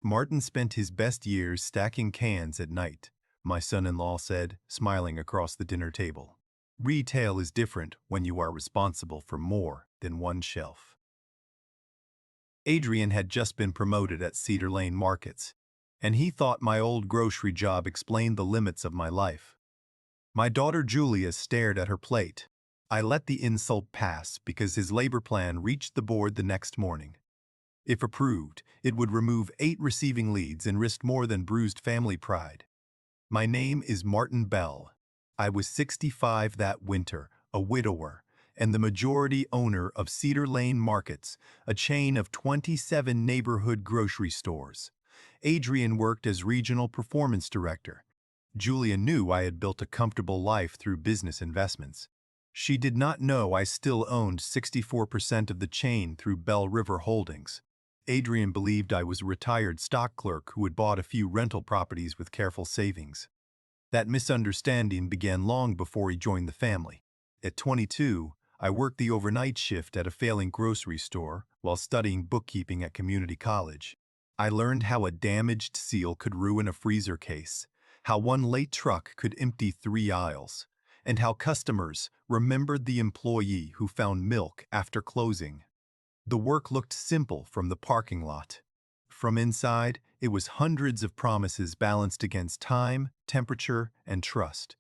Martin spent his best years stacking cans at night, my son-in-law said, smiling across the dinner table. Retail is different when you are responsible for more than one shelf. Adrian had just been promoted at Cedar Lane Markets, and he thought my old grocery job explained the limits of my life. My daughter Julia stared at her plate. I let the insult pass because his labor plan reached the board the next morning. If approved, it would remove 8 receiving leads and risk more than bruised family pride. My name is Martin Bell. I was 65 that winter, a widower, and the majority owner of Cedar Lane Markets, a chain of 27 neighborhood grocery stores. Adrian worked as regional performance director. Julia knew I had built a comfortable life through business investments. She did not know I still owned 64% of the chain through Bell River Holdings. Adrian believed I was a retired stock clerk who had bought a few rental properties with careful savings. That misunderstanding began long before he joined the family. At 22, I worked the overnight shift at a failing grocery store while studying bookkeeping at community college. I learned how a damaged seal could ruin a freezer case, how one late truck could empty 3 aisles, and how customers remembered the employee who found milk after closing. The work looked simple from the parking lot. From inside, it was hundreds of promises balanced against time, temperature, and trust.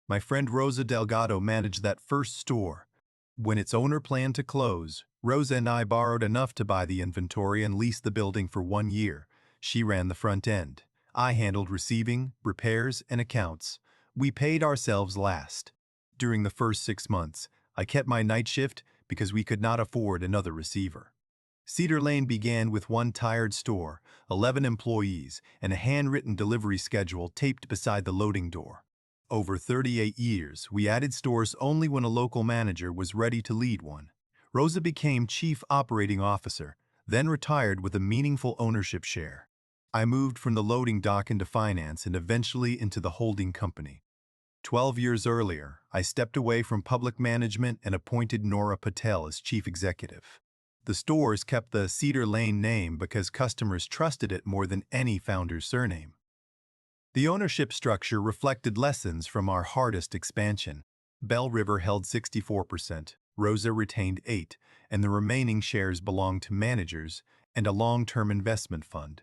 My friend Rosa Delgado managed that first store. When its owner planned to close, Rosa and I borrowed enough to buy the inventory and lease the building for 1 year. She ran the front end. I handled receiving, repairs, and accounts. We paid ourselves last. During the first 6 months, I kept my night shift because we could not afford another receiver. Cedar Lane began with one tired store, 11 employees, and a handwritten delivery schedule taped beside the loading door. Over 38 years, we added stores only when a local manager was ready to lead one. Rosa became chief operating officer, then retired with a meaningful ownership share. I moved from the loading dock into finance and eventually into the holding company. 12 years earlier, I stepped away from public management and appointed Nora Patel as chief executive. The stores kept the Cedar Lane name because customers trusted it more than any founder's surname. The ownership structure reflected lessons from our hardest expansion. Bell River held 64%, Rosa retained 8%, and the remaining shares belonged to managers and a long-term investment fund.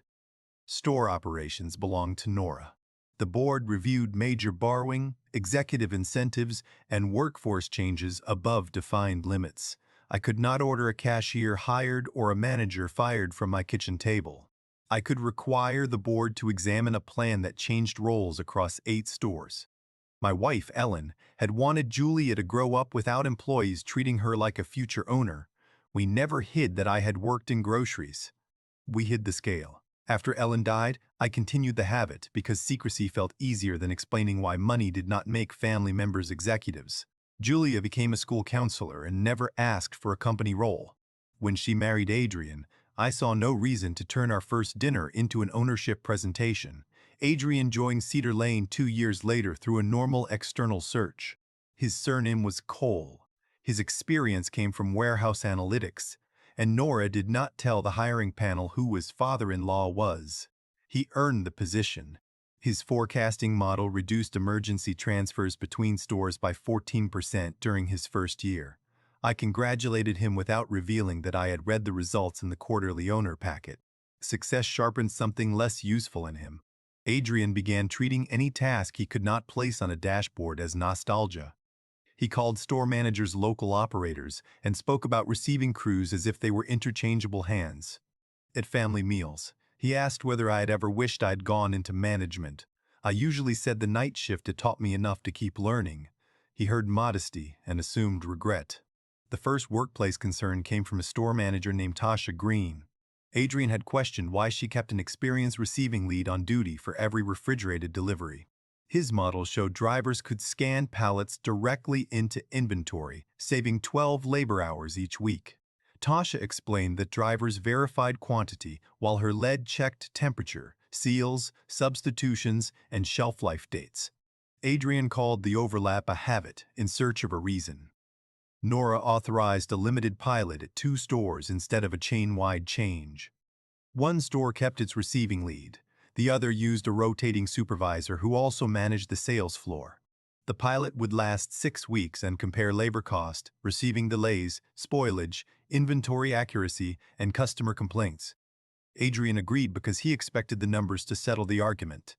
Store operations belonged to Nora. The board reviewed major borrowing, executive incentives, and workforce changes above defined limits. I could not order a cashier hired or a manager fired from my kitchen table. I could require the board to examine a plan that changed roles across 8 stores. My wife, Ellen, had wanted Julia to grow up without employees treating her like a future owner. We never hid that I had worked in groceries. We hid the scale. After Ellen died, I continued the habit because secrecy felt easier than explaining why money did not make family members executives. Julia became a school counselor and never asked for a company role. When she married Adrian, I saw no reason to turn our first dinner into an ownership presentation. Adrian joined Cedar Lane 2 years later through a normal external search. His surname was Cole. His experience came from warehouse analytics, and Nora did not tell the hiring panel who his father-in-law was. He earned the position. His forecasting model reduced emergency transfers between stores by 14% during his first year. I congratulated him without revealing that I had read the results in the quarterly owner packet. Success sharpened something less useful in him. Adrian began treating any task he could not place on a dashboard as nostalgia. He called store managers local operators and spoke about receiving crews as if they were interchangeable hands. At family meals, he asked whether I had ever wished I had gone into management. I usually said the night shift had taught me enough to keep learning. He heard modesty and assumed regret. The first workplace concern came from a store manager named Tasha Green. Adrian had questioned why she kept an experienced receiving lead on duty for every refrigerated delivery. His model showed drivers could scan pallets directly into inventory, saving 12 labor hours each week. Tasha explained that drivers verified quantity while her lead checked temperature, seals, substitutions, and shelf life dates. Adrian called the overlap a habit in search of a reason. Nora authorized a limited pilot at 2 stores instead of a chain-wide change. One store kept its receiving lead. The other used a rotating supervisor who also managed the sales floor. The pilot would last 6 weeks and compare labor cost, receiving delays, spoilage, inventory accuracy, and customer complaints. Adrian agreed because he expected the numbers to settle the argument.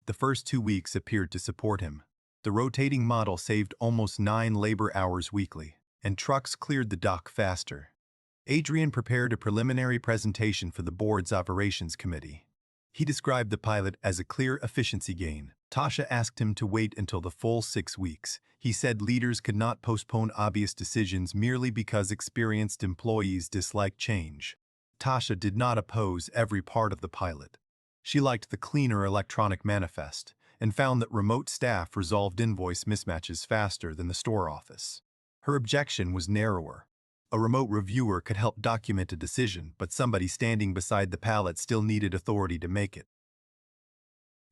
The first 2 weeks appeared to support him. The rotating model saved almost 9 labor hours weekly, and trucks cleared the dock faster. Adrian prepared a preliminary presentation for the board's operations committee. He described the pilot as a clear efficiency gain. Tasha asked him to wait until the full 6 weeks. He said leaders could not postpone obvious decisions merely because experienced employees disliked change. Tasha did not oppose every part of the pilot. She liked the cleaner electronic manifest and found that remote staff resolved invoice mismatches faster than the store office. Her objection was narrower. A remote reviewer could help document a decision, but somebody standing beside the pallet still needed authority to make it.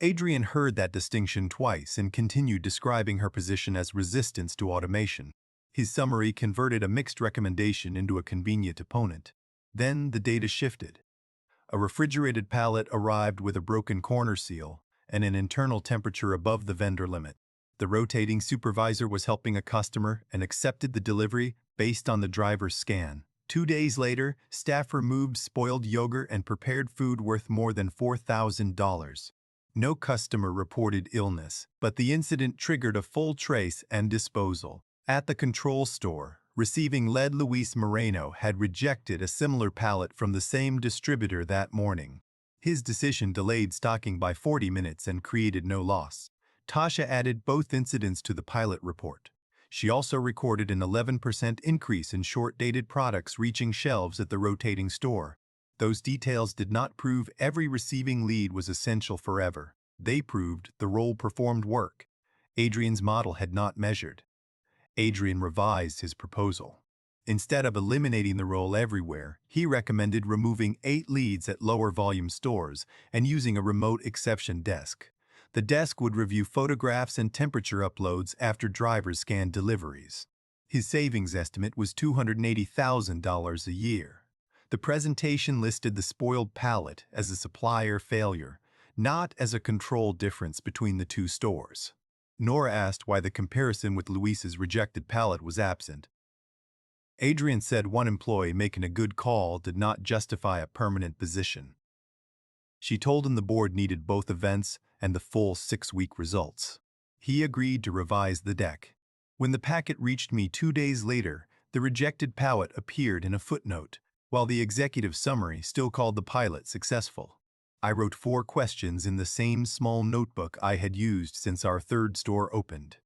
Adrian heard that distinction twice and continued describing her position as resistance to automation. His summary converted a mixed recommendation into a convenient opponent. Then the data shifted. A refrigerated pallet arrived with a broken corner seal and an internal temperature above the vendor limit. The rotating supervisor was helping a customer and accepted the delivery based on the driver's scan. 2 days later, staff removed spoiled yogurt and prepared food worth more than $4,000. No customer reported illness, but the incident triggered a full trace and disposal. At the control store, receiving lead Luis Moreno had rejected a similar pallet from the same distributor that morning. His decision delayed stocking by 40 minutes and created no loss. Tasha added both incidents to the pilot report. She also recorded an 11% increase in short-dated products reaching shelves at the rotating store. Those details did not prove every receiving lead was essential forever. They proved the role performed work. Adrian's model had not measured. Adrian revised his proposal. Instead of eliminating the role everywhere, he recommended removing 8 leads at lower volume stores and using a remote exception desk. The desk would review photographs and temperature uploads after drivers scanned deliveries. His savings estimate was $280,000 a year. The presentation listed the spoiled pallet as a supplier failure, not as a control difference between the two stores. Nora asked why the comparison with Luis's rejected pallet was absent. Adrian said one employee making a good call did not justify a permanent position. She told him the board needed both events and the full 6-week results. He agreed to revise the deck. When the packet reached me 2 days later, the rejected pallet appeared in a footnote, while the executive summary still called the pilot successful. I wrote 4 questions in the same small notebook I had used since our 3rd store opened.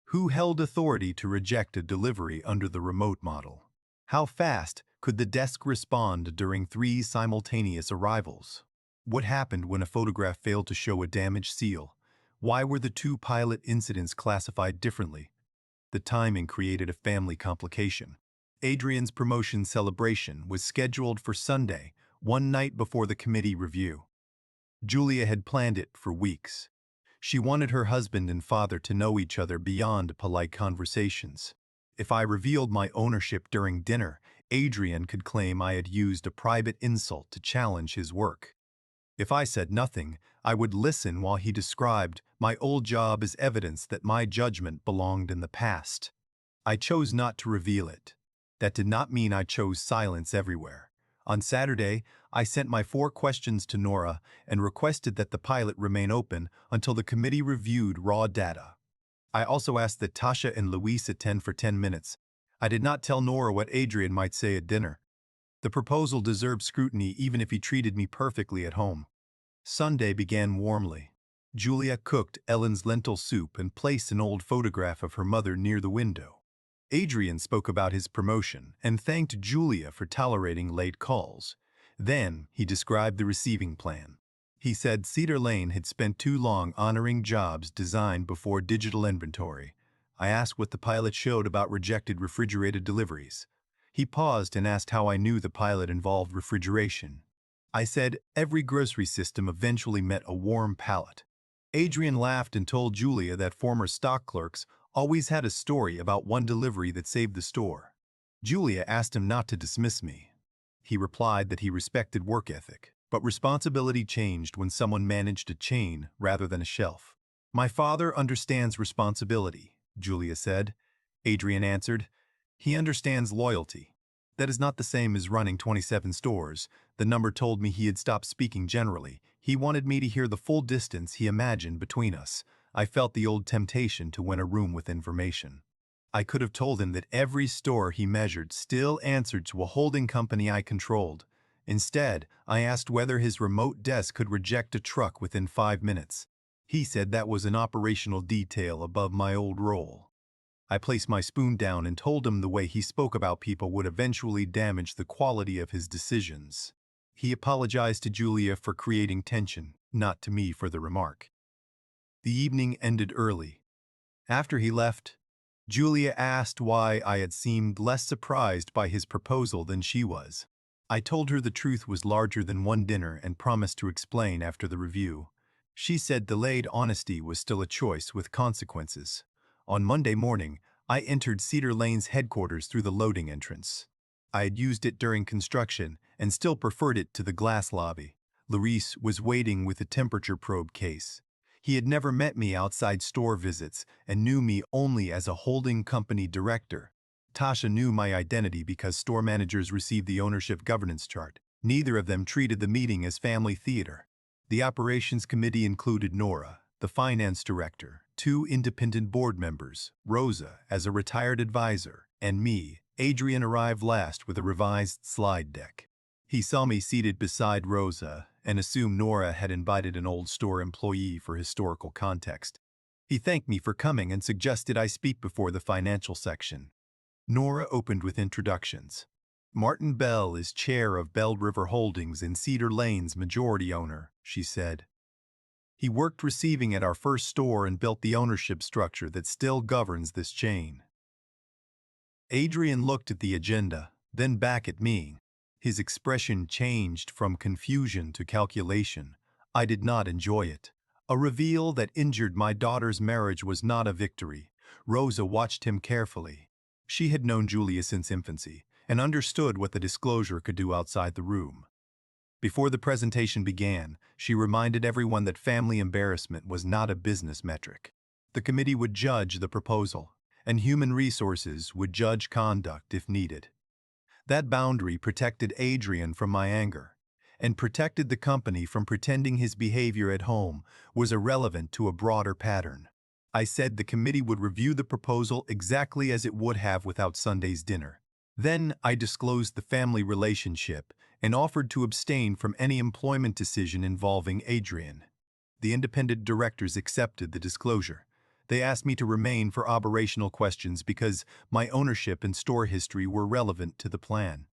Who held authority to reject a delivery under the remote model? How fast could the desk respond during 3 simultaneous arrivals? What happened when a photograph failed to show a damaged seal? Why were the 2 pilot incidents classified differently? The timing created a family complication. Adrian's promotion celebration was scheduled for Sunday, one night before the committee review. Julia had planned it for weeks. She wanted her husband and father to know each other beyond polite conversations. If I revealed my ownership during dinner, Adrian could claim I had used a private insult to challenge his work. If I said nothing, I would listen while he described my old job as evidence that my judgment belonged in the past. I chose not to reveal it. That did not mean I chose silence everywhere. On Saturday, I sent my 4 questions to Nora and requested that the pilot remain open until the committee reviewed raw data. I also asked that Tasha and Luis attend for 10 minutes. I did not tell Nora what Adrian might say at dinner. The proposal deserved scrutiny even if he treated me perfectly at home. Sunday began warmly. Julia cooked Ellen's lentil soup and placed an old photograph of her mother near the window. Adrian spoke about his promotion and thanked Julia for tolerating late calls. Then he described the receiving plan. He said Cedar Lane had spent too long honoring jobs designed before digital inventory. I asked what the pilot showed about rejected refrigerated deliveries. He paused and asked how I knew the pilot involved refrigeration. I said every grocery system eventually met a warm pallet. Adrian laughed and told Julia that former stock clerks always had a story about one delivery that saved the store. Julia asked him not to dismiss me. He replied that he respected work ethic. But responsibility changed when someone managed a chain rather than a shelf. My father understands responsibility, Julia said. Adrian answered. He understands loyalty. That is not the same as running 27 stores. The number told me he had stopped speaking generally. He wanted me to hear the full distance he imagined between us. I felt the old temptation to win a room with information. I could have told him that every store he measured still answered to a holding company I controlled. Instead, I asked whether his remote desk could reject a truck within 5 minutes. He said that was an operational detail above my old role. I placed my spoon down and told him the way he spoke about people would eventually damage the quality of his decisions. He apologized to Julia for creating tension, not to me for the remark. The evening ended early. After he left, Julia asked why I had seemed less surprised by his proposal than she was. I told her the truth was larger than one dinner and promised to explain after the review. She said delayed honesty was still a choice with consequences. On Monday morning, I entered Cedar Lane's headquarters through the loading entrance. I had used it during construction and still preferred it to the glass lobby. Luis was waiting with a temperature probe case. He had never met me outside store visits and knew me only as a holding company director. Tasha knew my identity because store managers received the ownership governance chart. Neither of them treated the meeting as family theater. The operations committee included Nora, the finance director, 2 independent board members, Rosa as a retired advisor, and me. Adrian arrived last with a revised slide deck. He saw me seated beside Rosa and assumed Nora had invited an old store employee for historical context. He thanked me for coming and suggested I speak before the financial section. Nora opened with introductions. Martin Bell is chair of Bell River Holdings and Cedar Lane's majority owner, she said. He worked receiving at our first store and built the ownership structure that still governs this chain. Adrian looked at the agenda, then back at me. His expression changed from confusion to calculation. I did not enjoy it. A reveal that injured my daughter's marriage was not a victory. Rosa watched him carefully. She had known Julia since infancy and understood what the disclosure could do outside the room. Before the presentation began, she reminded everyone that family embarrassment was not a business metric. The committee would judge the proposal, and human resources would judge conduct if needed. That boundary protected Adrian from my anger, and protected the company from pretending his behavior at home was irrelevant to a broader pattern. I said the committee would review the proposal exactly as it would have without Sunday's dinner. Then I disclosed the family relationship and offered to abstain from any employment decision involving Adrian. The independent directors accepted the disclosure. They asked me to remain for operational questions because my ownership and store history were relevant to the plan.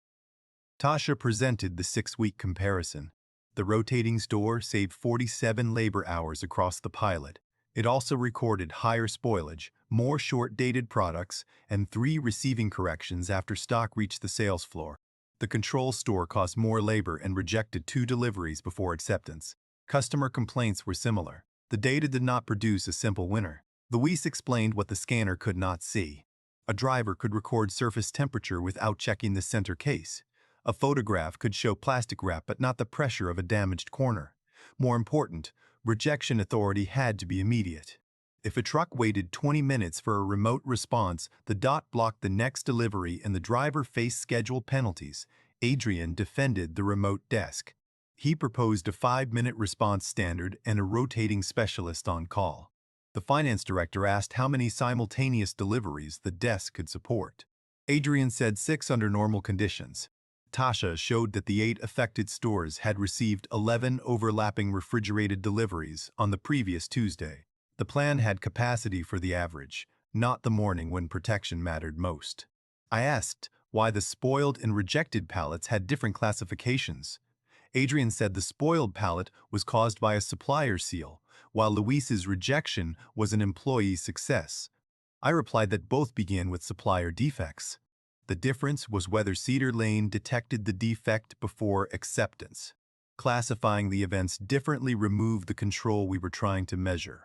Tasha presented the 6-week comparison. The rotating store saved 47 labor hours across the pilot. It also recorded higher spoilage, more short-dated products, and 3 receiving corrections after stock reached the sales floor. The control store cost more labor and rejected 2 deliveries before acceptance. Customer complaints were similar. The data did not produce a simple winner. Luis explained what the scanner could not see. A driver could record surface temperature without checking the center case. A photograph could show plastic wrap but not the pressure of a damaged corner. More important, rejection authority had to be immediate. If a truck waited 20 minutes for a remote response, the dot blocked the next delivery and the driver faced scheduled penalties. Adrian defended the remote desk. He proposed a 5-minute response standard and a rotating specialist on call. The finance director asked how many simultaneous deliveries the desk could support. Adrian said 6 under normal conditions. Tasha showed that the 8 affected stores had received 11 overlapping refrigerated deliveries on the previous Tuesday. The plan had capacity for the average, not the morning when protection mattered most. I asked why the spoiled and rejected pallets had different classifications. Adrian said the spoiled pallet was caused by a supplier seal, while Luis's rejection was an employee success. I replied that both began with supplier defects. The difference was whether Cedar Lane detected the defect before acceptance. Classifying the events differently removed the control we were trying to measure.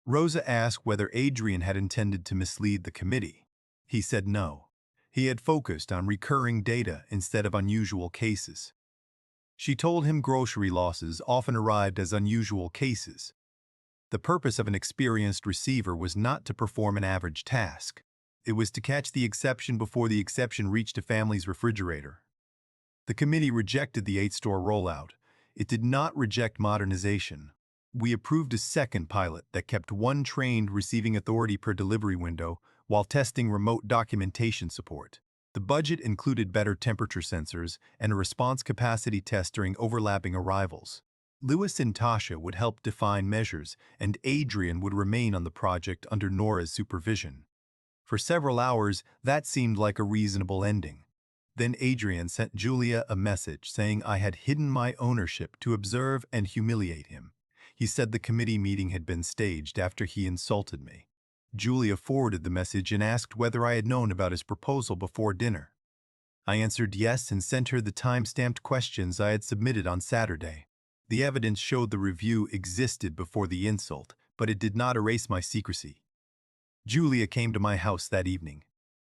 Rosa asked whether Adrian had intended to mislead the committee. He said no. He had focused on recurring data instead of unusual cases. She told him grocery losses often arrived as unusual cases. The purpose of an experienced receiver was not to perform an average task. It was to catch the exception before the exception reached a family's refrigerator. The committee rejected the 8-store rollout. It did not reject modernization. We approved a second pilot that kept one trained receiving authority per delivery window while testing remote documentation support. The budget included better temperature sensors and a response capacity test during overlapping arrivals. Lewis and Tasha would help define measures, and Adrian would remain on the project under Nora's supervision. For several hours, that seemed like a reasonable ending. Then Adrian sent Julia a message saying I had hidden my ownership to observe and humiliate him. He said the committee meeting had been staged after he insulted me. Julia forwarded the message and asked whether I had known about his proposal before dinner. I answered yes and sent her the time-stamped questions I had submitted on Saturday. The evidence showed the review existed before the insult, but it did not erase my secrecy. Julia came to my house that evening.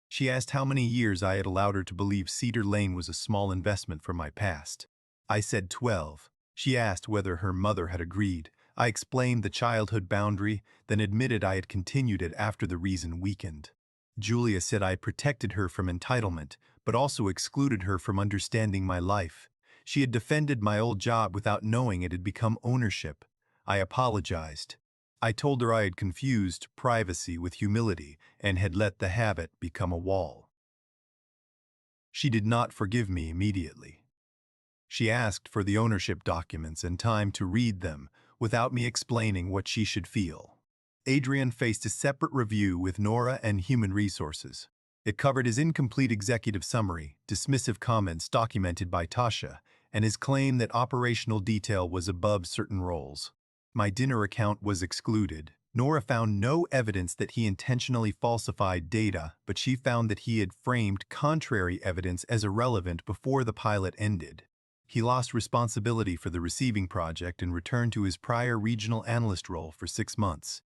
She asked how many years I had allowed her to believe Cedar Lane was a small investment for my past. I said 12. She asked whether her mother had agreed. I explained the childhood boundary, then admitted I had continued it after the reason weakened. Julia said I protected her from entitlement, but also excluded her from understanding my life. She had defended my old job without knowing it had become ownership. I apologized. I told her I had confused privacy with humility and had let the habit become a wall. She did not forgive me immediately. She asked for the ownership documents and time to read them without me explaining what she should feel. Adrian faced a separate review with Nora and Human Resources. It covered his incomplete executive summary, dismissive comments documented by Tasha, and his claim that operational detail was above certain roles. My dinner account was excluded. Nora found no evidence that he intentionally falsified data, but she found that he had framed contrary evidence as irrelevant before the pilot ended. He lost responsibility for the receiving project and returned to his prior regional analyst role for 6 months.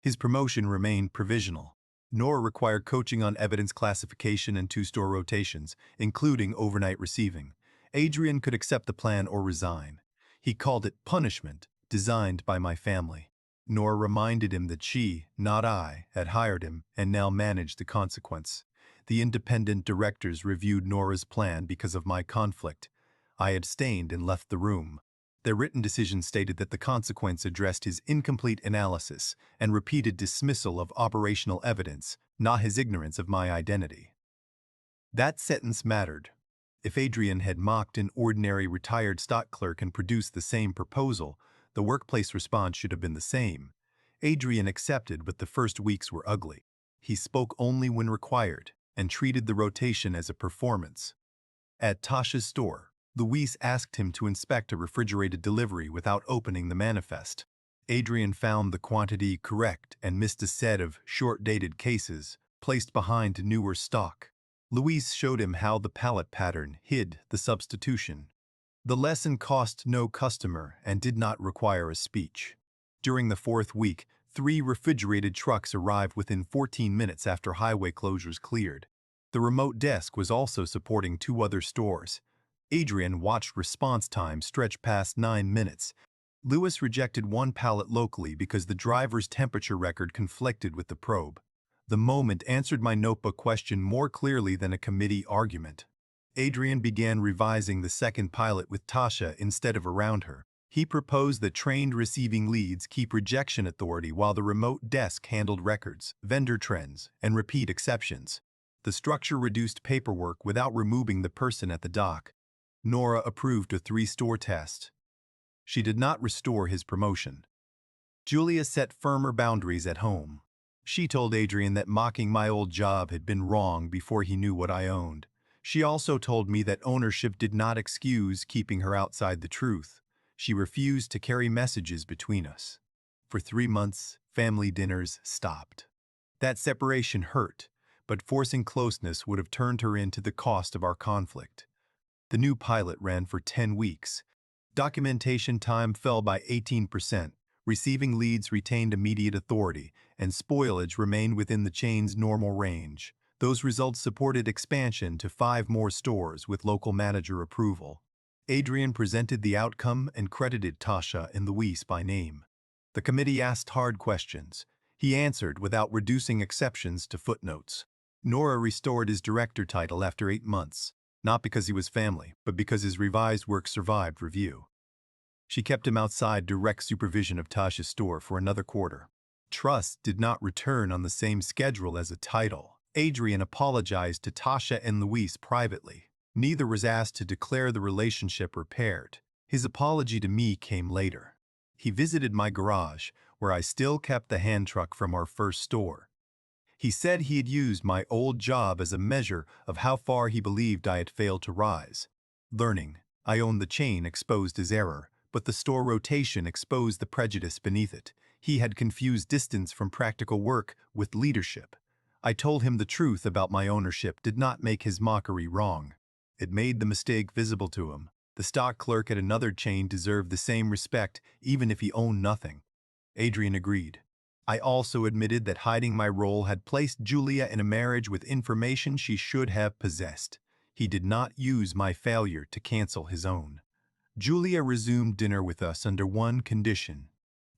His promotion remained provisional. Nora required coaching on evidence classification and 2-store rotations, including overnight receiving. Adrian could accept the plan or resign. He called it punishment, designed by my family. Nora reminded him that she, not I, had hired him and now managed the consequence. The independent directors reviewed Nora's plan because of my conflict. I abstained and left the room. Their written decision stated that the consequence addressed his incomplete analysis and repeated dismissal of operational evidence, not his ignorance of my identity. That sentence mattered. If Adrian had mocked an ordinary retired stock clerk and produced the same proposal, the workplace response should have been the same. Adrian accepted, but the first weeks were ugly. He spoke only when required and treated the rotation as a performance. At Tasha's store, Luis asked him to inspect a refrigerated delivery without opening the manifest. Adrian found the quantity correct and missed a set of short-dated cases placed behind newer stock. Luis showed him how the pallet pattern hid the substitution. The lesson cost no customer and did not require a speech. During the 4th week, 3 refrigerated trucks arrived within 14 minutes after highway closures cleared. The remote desk was also supporting 2 other stores. Adrian watched response time stretch past 9 minutes. Lewis rejected 1 pallet locally because the driver's temperature record conflicted with the probe. The moment answered my notebook question more clearly than a committee argument. Adrian began revising the second pilot with Tasha instead of around her. He proposed that trained receiving leads keep rejection authority while the remote desk handled records, vendor trends, and repeat exceptions. The structure reduced paperwork without removing the person at the dock. Nora approved a 3-store test. She did not restore his promotion. Julia set firmer boundaries at home. She told Adrian that mocking my old job had been wrong before he knew what I owned. She also told me that ownership did not excuse keeping her outside the truth. She refused to carry messages between us. For 3 months, family dinners stopped. That separation hurt, but forcing closeness would have turned her into the cost of our conflict. The new pilot ran for 10 weeks. Documentation time fell by 18%, receiving leads retained immediate authority, and spoilage remained within the chain's normal range. Those results supported expansion to 5 more stores with local manager approval. Adrian presented the outcome and credited Tasha and Luis by name. The committee asked hard questions. He answered without reducing exceptions to footnotes. Nora restored his director title after 8 months, not because he was family, but because his revised work survived review. She kept him outside direct supervision of Tasha's store for another quarter. Trust did not return on the same schedule as a title. Adrian apologized to Tasha and Luis privately. Neither was asked to declare the relationship repaired. His apology to me came later. He visited my garage, where I still kept the hand truck from our first store. He said he had used my old job as a measure of how far he believed I had failed to rise. Learning, I owned the chain, exposed his error, but the store rotation exposed the prejudice beneath it. He had confused distance from practical work with leadership. I told him the truth about my ownership did not make his mockery wrong. It made the mistake visible to him. The stock clerk at another chain deserved the same respect even if he owned nothing. Adrian agreed. I also admitted that hiding my role had placed Julia in a marriage with information she should have possessed. He did not use my failure to cancel his own. Julia resumed dinner with us under one condition.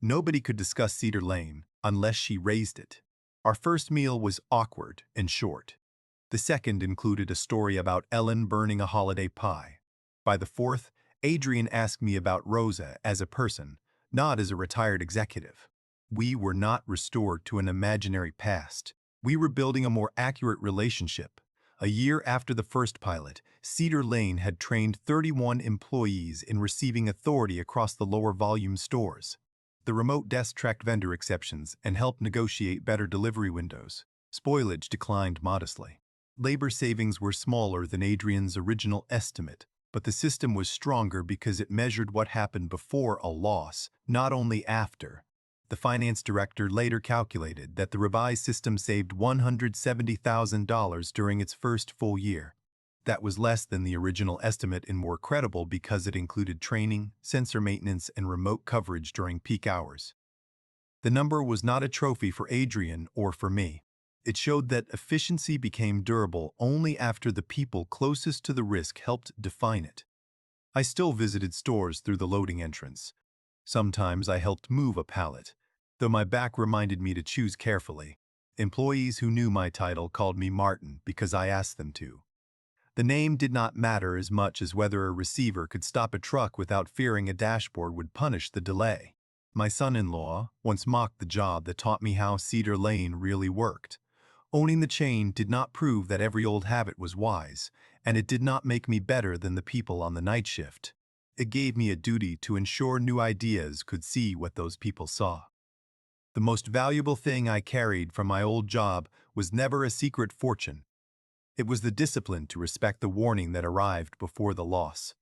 Nobody could discuss Cedar Lane unless she raised it. Our first meal was awkward and short. The second included a story about Ellen burning a holiday pie. By the fourth, Adrian asked me about Rosa as a person, not as a retired executive. We were not restored to an imaginary past. We were building a more accurate relationship. A year after the first pilot, Cedar Lane had trained 31 employees in receiving authority across the lower volume stores. The remote desk tracked vendor exceptions and helped negotiate better delivery windows. Spoilage declined modestly. Labor savings were smaller than Adrian's original estimate, but the system was stronger because it measured what happened before a loss, not only after. The finance director later calculated that the revised system saved $170,000 during its first full year. That was less than the original estimate and more credible because it included training, sensor maintenance, and remote coverage during peak hours. The number was not a trophy for Adrian or for me. It showed that efficiency became durable only after the people closest to the risk helped define it. I still visited stores through the loading entrance. Sometimes I helped move a pallet, though my back reminded me to choose carefully. Employees who knew my title called me Martin because I asked them to. The name did not matter as much as whether a receiver could stop a truck without fearing a dashboard would punish the delay. My son-in-law once mocked the job that taught me how Cedar Lane really worked. Owning the chain did not prove that every old habit was wise, and it did not make me better than the people on the night shift. It gave me a duty to ensure new ideas could see what those people saw. The most valuable thing I carried from my old job was never a secret fortune. It was the discipline to respect the warning that arrived before the loss.